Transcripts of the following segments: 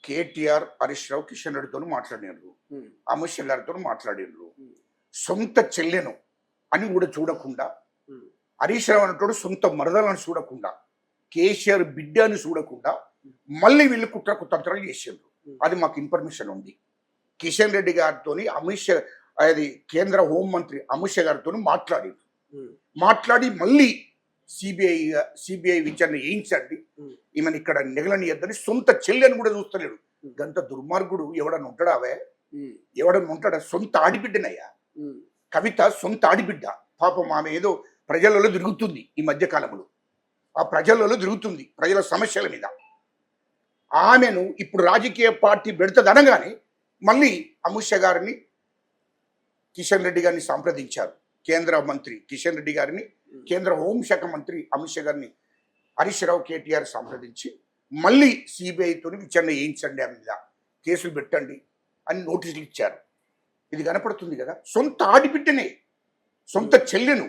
కేటీఆర్, హరీష్ రావు, కిషన్ రెడ్డితో మాట్లాడినారు. హ్మ్. అమిత్ షా గారితో మాట్లాడినారు. హ్మ్. సొంత చెల్లెను అని కూడా చూడకుండా, హ్మ్. హరీష్ రావు అనేటోడు సొంత మరదలను చూడకుండా, కేసీఆర్ బిడ్డ అని చూడకుండా మళ్ళీ వీళ్ళు కుట్ర కుతంత్రాలు చేసిండ్రు. అది మాకు ఇన్ఫర్మేషన్ ఉంది. కిషన్ రెడ్డి గారితో అమిత్ షా, అది కేంద్ర హోంమంత్రి అమిత్ షా గారితో మాట్లాడిండ్రు. హ్మ్. మాట్లాడి మళ్ళీ సిబిఐ విచారణ చేయించండి, హ్మ్. ఈమెను ఇక్కడ నిగలనియద్దని సొంత చెల్లెని కూడా చూస్తలేడు. గంత దుర్మార్గుడు ఎవడన్నా ఉంటాడావే? హ్మ్. ఎవడన్నా ఉంటాడా? సొంత ఆడిబిడ్డనయ్యా. హ్మ్. కవిత సొంత ఆడిబిడ్డ. పాపం ఆమె ఏదో ప్రజలలో తిరుగుతుంది ఈ మధ్య కాలంలో. ఆ ప్రజలలో తిరుగుతుంది ప్రజల సమస్యల మీద. ఆమెను ఇప్పుడు రాజకీయ పార్టీ పెడుతుంది అనగానే మళ్ళీ అమిత్ షా గారిని, కిషన్ రెడ్డి గారిని సంప్రదించారు. కేంద్ర మంత్రి కిషన్ రెడ్డి గారిని, కేంద్ర హోంశాఖ మంత్రి అమిత్ షా గారిని హరీష్ రావు, కేటీఆర్ సంప్రదించి మళ్ళీ సిబిఐతో విచారణ చేయించండి, ఆమె మీద కేసులు పెట్టండి అని నోటీసులు ఇచ్చారు. ఇది కనపడుతుంది కదా, సొంత ఆడిబిడ్డనే, సొంత చెల్లెను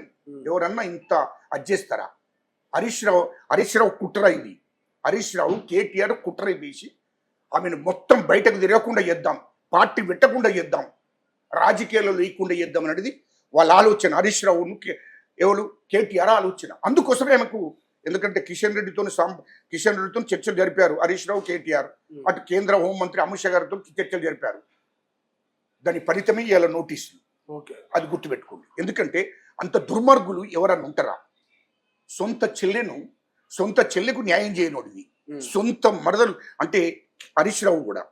ఎవరన్నా ఇంత అజ్జేస్తారా? హరీష్ రావు కుట్ర ఇది. హరీష్ రావు, కేటీఆర్ కుట్ర వేసి ఆమెను మొత్తం బయటకు తిరగకుండా చేద్దాం, పార్టీ పెట్టకుండా చేద్దాం, రాజకీయాల్లో లేకుండా చేద్దాం అనేది వాళ్ళ ఆలోచన. హరీష్ రావును ఎవరు, కేటీఆర్ ఆలోచన. అందుకోసమే ఆమెకు, ఎందుకంటే కిషన్ రెడ్డితో చర్చలు జరిపారు హరీష్ రావు, కేటీఆర్. అటు కేంద్ర హోంమంత్రి అమిత్ షా గారితో చర్చలు జరిపారు. దాని ఫలితమే ఇలా నోటీసులు. ఓకే, అది గుర్తుపెట్టుకోండి. ఎందుకంటే అంత దుర్మార్గులు ఎవరన్నా ఉంటారా? సొంత చెల్లెకు న్యాయం చేయనోడివి, సొంత మరదలు అంటే హరీష్ రావు కూడా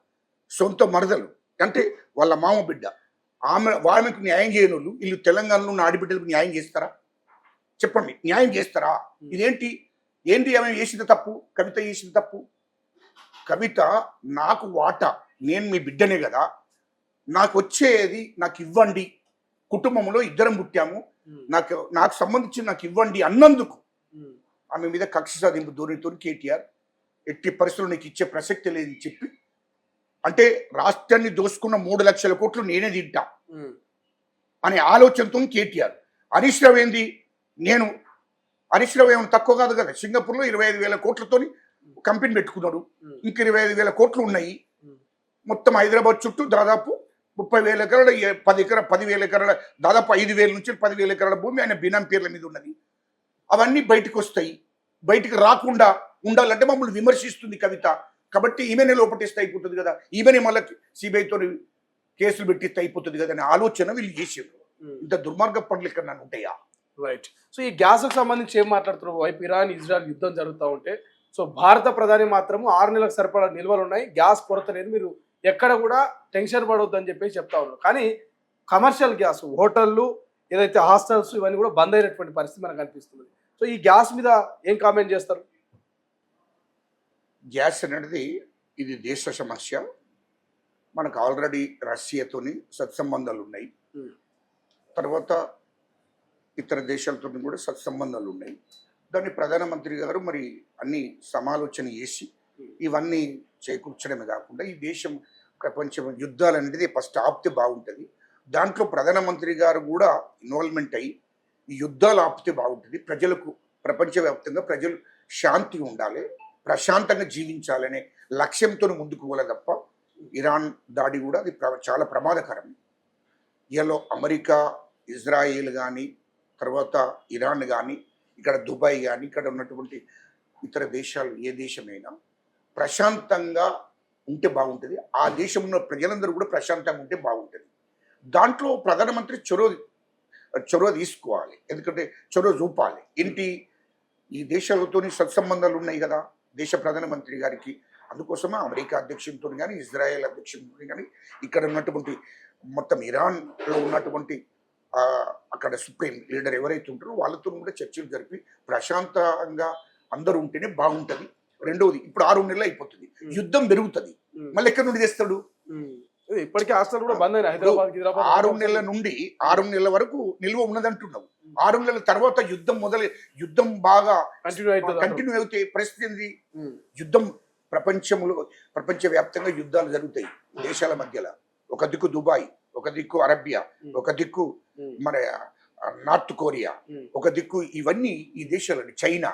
సొంత మరదలు అంటే వాళ్ళ మామ బిడ్డ, ఆమెకు న్యాయం చేయనోళ్ళు వీళ్ళు తెలంగాణలో ఉన్న ఆడిబిడ్డలకు న్యాయం చేస్తారా? చెప్పండి, న్యాయం చేస్తారా? ఏంటి ఆమె చేసిన తప్పు? కవిత చేసిన తప్పు. కవిత, నాకు వాటా, నేను మీ బిడ్డనే కదా, నాకు వచ్చేది నాకు ఇవ్వండి, కుటుంబంలో ఇద్దరం పుట్టాము, నాకు సంబంధించి నాకు ఇవ్వండి అన్నందుకు ఆమె మీద కక్ష సాధింపు ధోరణితో కేటీఆర్ ఎట్టి పరిస్థితుల్లో నీకు ఇచ్చే ప్రసక్తి లేదని చెప్పి, అంటే రాష్ట్రాన్ని దోసుకున్న 3 లక్షల కోట్లు నేనే తింటా అనే ఆలోచనతో కేటీఆర్. హరీష్ రావు ఏంది, హరీష్ రావు ఏమైనా తక్కువ కాదు కదా, సింగపూర్లో 25,000 కోట్లతో కంపెనీ పెట్టుకున్నాడు, ఇంక 25,000 కోట్లు ఉన్నాయి. మొత్తం హైదరాబాద్ చుట్టూ దాదాపు 30,000 ఎకరాల 10,000 ఎకరాల దాదాపు 5,000 నుంచి 10,000 ఎకరాల భూమి ఆయన బినాం పేర్ల మీద ఉన్నది. అవన్నీ బయటకు వస్తాయి. బయటకు రాకుండా ఉండాలంటే మమ్మల్ని విమర్శిస్తుంది కవిత, కాబట్టి ఈమెనే లోపటేస్తే అయిపోతుంది కదా, ఈమెనే మళ్ళీ సిబిఐతో కేసులు పెట్టిస్తే అయిపోతుంది కదా అనే ఆలోచన వీళ్ళు చేసారు. ఇంత దుర్మార్గ పనులు ఇక్కడ నన్ను ఉంటాయా? రైట్. సో ఈ గ్యాస్కు సంబంధించి ఏం మాట్లాడుతున్నారు? వైపు ఇరాన్, ఇజ్రాయెల్ యుద్ధం జరుగుతూ ఉంటే, సో భారత ప్రధాని మాత్రము 6 నెలలకు సరిపడా నిల్వలు ఉన్నాయి, గ్యాస్ కొరత లేదు, మీరు ఎక్కడ కూడా టెన్షన్ పడవద్దు అని చెప్పేసి చెప్తా ఉన్నారు. కానీ కమర్షియల్ గ్యాస్, హోటళ్ళు, ఏదైతే హాస్టల్స్, ఇవన్నీ కూడా బంద్ అయినటువంటి పరిస్థితి మనకు కనిపిస్తుంది. సో ఈ గ్యాస్ మీద ఏం కామెంట్ చేస్తారు? గ్యాస్ అనేది ఇది దేశ సమస్య. మనకు ఆల్రెడీ రష్యాతోని సత్సంబంధాలు ఉన్నాయి, తర్వాత ఇతర దేశాలతో కూడా సత్సంబంధాలు ఉన్నాయి. దాన్ని ప్రధానమంత్రి గారు మరి అన్ని సమాలోచన చేసి ఇవన్నీ చేకూర్చడమే కాకుండా ఈ దేశం ప్రపంచం యుద్ధాలు అనేది ఫస్ట్ ఆపితే బాగుంటుంది, దాంట్లో ప్రధానమంత్రి గారు కూడా ఇన్వాల్వ్మెంట్ అయ్యి ఈ యుద్ధాలు ఆపితే బాగుంటుంది, ప్రజలకు ప్రపంచవ్యాప్తంగా ప్రజలు శాంతి ఉండాలి, ప్రశాంతంగా జీవించాలనే లక్ష్యంతో ముందుకు పోలే తప్ప ఇరాన్ దాడి కూడా అది చాలా ప్రమాదకరం. ఇలా అమెరికా, ఇజ్రాయేల్ కానీ, తర్వాత ఇరాన్ కానీ, ఇక్కడ దుబాయ్ కానీ, ఇక్కడ ఉన్నటువంటి ఇతర దేశాలు ఏ దేశమైనా ప్రశాంతంగా ఉంటే బాగుంటుంది, ఆ దేశంలో ఉన్న ప్రజలందరూ కూడా ప్రశాంతంగా ఉంటే బాగుంటుంది. దాంట్లో ప్రధానమంత్రి చొరవ తీసుకోవాలి, ఎందుకంటే చొరవ చూపాలి. ఏంటి, ఈ దేశాలతో సత్సంబంధాలు ఉన్నాయి కదా దేశ ప్రధానమంత్రి గారికి, అందుకోసమే అమెరికా అధ్యక్షునితో కానీ, ఇజ్రాయెల్ అధ్యక్షునితో కానీ, ఇక్కడ ఉన్నటువంటి మొత్తం ఇరాన్లో ఉన్నటువంటి అక్కడ సుప్రీం లీడర్ ఎవరైతే ఉంటారో వాళ్ళతో కూడా చర్చలు జరిపి ప్రశాంతంగా అందరూ ఉంటేనే బాగుంటుంది. రెండవది, ఇప్పుడు 6 నెలలు అయిపోతుంది, యుద్ధం పెరుగుతుంది, మళ్ళీ ఎక్కడి నుండి తెస్తాడు? ఇప్పటికే హాస్టల్ కూడా బంద్ అయినా, హైదరాబాద్ 6 నెలల నుండి 6 నెలల వరకు నిల్వ ఉన్నదంటున్నావు. 6 నెలల తర్వాత యుద్ధం బాగా కంటిన్యూ అవుతాయి. పరిస్థితి ఏంది? యుద్ధం ప్రపంచవ్యాప్తంగా యుద్ధాలు జరుగుతాయి దేశాల మధ్యలో. ఒక దిక్కు దుబాయ్, ఒక దిక్కు అరేబియా, ఒక దిక్కు మన నార్త్ కొరియా, ఒక దిక్కు ఇవన్నీ ఈ దేశాలని, చైనా,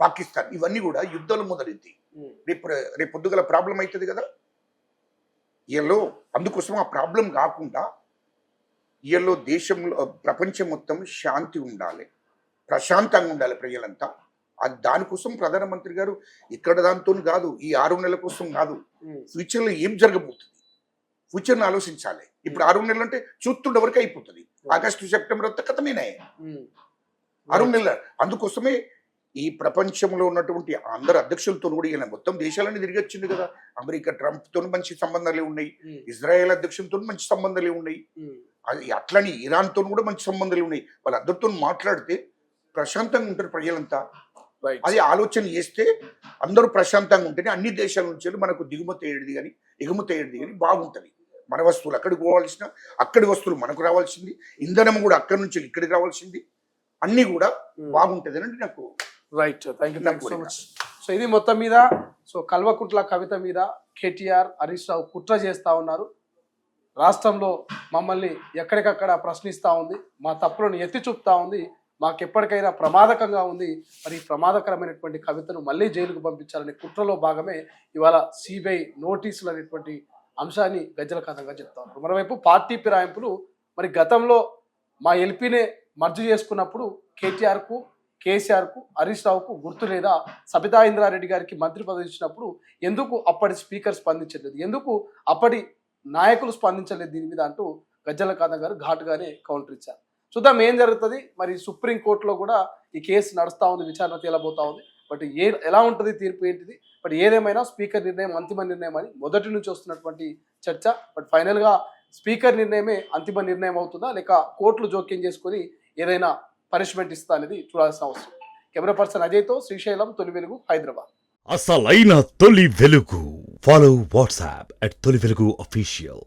పాకిస్తాన్, ఇవన్నీ కూడా యుద్ధాలు మొదలైంది. రేపు పొద్దుగల ప్రాబ్లం అవుతుంది కదా. వీళ్ళు అందుకోసం ఆ ప్రాబ్లం కాకుండా వీళ్ళు దేశంలో ప్రపంచం మొత్తం శాంతి ఉండాలి, ప్రశాంతంగా ఉండాలి ప్రజలంతా. దానికోసం ప్రధానమంత్రి గారు ఇక్కడ దాంతో కాదు, ఈ 6 నెలల కోసం కాదు, ఫ్యూచర్లో ఏం జరగబోతుంది ఫ్యూచర్ని ఆలోచించాలి. ఇప్పుడు 6 నెలలు అంటే చూస్తుండే వరకు అయిపోతుంది, ఆగస్టు సెప్టెంబర్ అంతా కథమేనే 6 నెలలు. అందుకోసమే ఈ ప్రపంచంలో ఉన్నటువంటి అందరు అధ్యక్షులతో కూడా ఈయన మొత్తం దేశాలన్నీ తిరిగి వచ్చింది కదా. అమెరికా ట్రంప్తో మంచి సంబంధాలే ఉన్నాయి, ఇజ్రాయెల్ అధ్యక్షులతో మంచి సంబంధాలే ఉన్నాయి, అది అట్లని ఇరాన్తో కూడా మంచి సంబంధాలు ఉన్నాయి. వాళ్ళందరితో మాట్లాడితే ప్రశాంతంగా ఉంటారు ప్రజలంతా. అది ఆలోచన చేస్తే అందరూ ప్రశాంతంగా ఉంటేనే అన్ని దేశాల నుంచి మనకు దిగుమతి అయ్యేది కానీ ఎగుమతి అయ్యేది కానీ బాగుంటుంది. మన వస్తువులు అక్కడికి పోవాల్సిన, అక్కడి వస్తువులు మనకు రావాల్సింది, ఇంధనం కూడా అక్కడి నుంచి ఇక్కడికి రావాల్సింది, అన్నీ కూడా బాగుంటుంది అని నాకు. Right, thank you so much. So ఇది మొత్తం మీద సో కల్వకుంట్ల కవిత మీద కేటీఆర్, హరీష్ రావు కుట్ర చేస్తూ ఉన్నారు. రాష్ట్రంలో మమ్మల్ని ఎక్కడికక్కడ ప్రశ్నిస్తూ ఉంది, మా తప్పులను ఎత్తి చూపుతా ఉంది, మాకు ఎప్పటికైనా ప్రమాదకంగా ఉంది. మరి ఈ ప్రమాదకరమైనటువంటి కవితను మళ్ళీ జైలుకు పంపించాలనే కుట్రలో భాగమే ఇవాళ సిబిఐ నోటీసులు అనేటువంటి అంశాన్ని గజ్జల కథంగా చెప్తా ఉన్నారు. మరోవైపు పార్టీ ఫిరాయింపులు, మరి గతంలో మా ఎల్పీనే మర్జు చేసుకున్నప్పుడు కేటీఆర్కు, కేసీఆర్కు, హరీష్ రావుకు గుర్తు లేదా? సబితా ఇంద్రారెడ్డి గారికి మంత్రి పదవి ఇచ్చినప్పుడు ఎందుకు అప్పటి స్పీకర్ స్పందించలేదు, ఎందుకు అప్పటి నాయకులు స్పందించలేదు దీని మీద అంటూ గజ్జల కాంత గారు ఘాటుగానే కౌంటర్ ఇచ్చారు. చూద్దాం ఏం జరుగుతుంది. మరి సుప్రీంకోర్టులో కూడా ఈ కేసు నడుస్తూ ఉంది, విచారణ తేలబోతా ఉంది. బట్ ఎలా ఉంటుంది తీర్పు ఏంటిది? బట్ ఏదేమైనా స్పీకర్ నిర్ణయం అంతిమ నిర్ణయం అని మొదటి నుంచి వస్తున్నటువంటి చర్చ. బట్ ఫైనల్గా స్పీకర్ నిర్ణయమే అంతిమ నిర్ణయం అవుతుందా, లేక కోర్టులు జోక్యం చేసుకొని ఏదైనా పనిష్మెంట్ ఇస్తా అనేది చూడాల్సిన అవసరం. కెమెరా పర్సన్ అజయ్తో శ్రీశైలం, తొలి వెలుగు, హైదరాబాద్. అసలైన తొలి వెలుగు. ఫాలో వాట్సాప్ @తొలి వెలుగు official.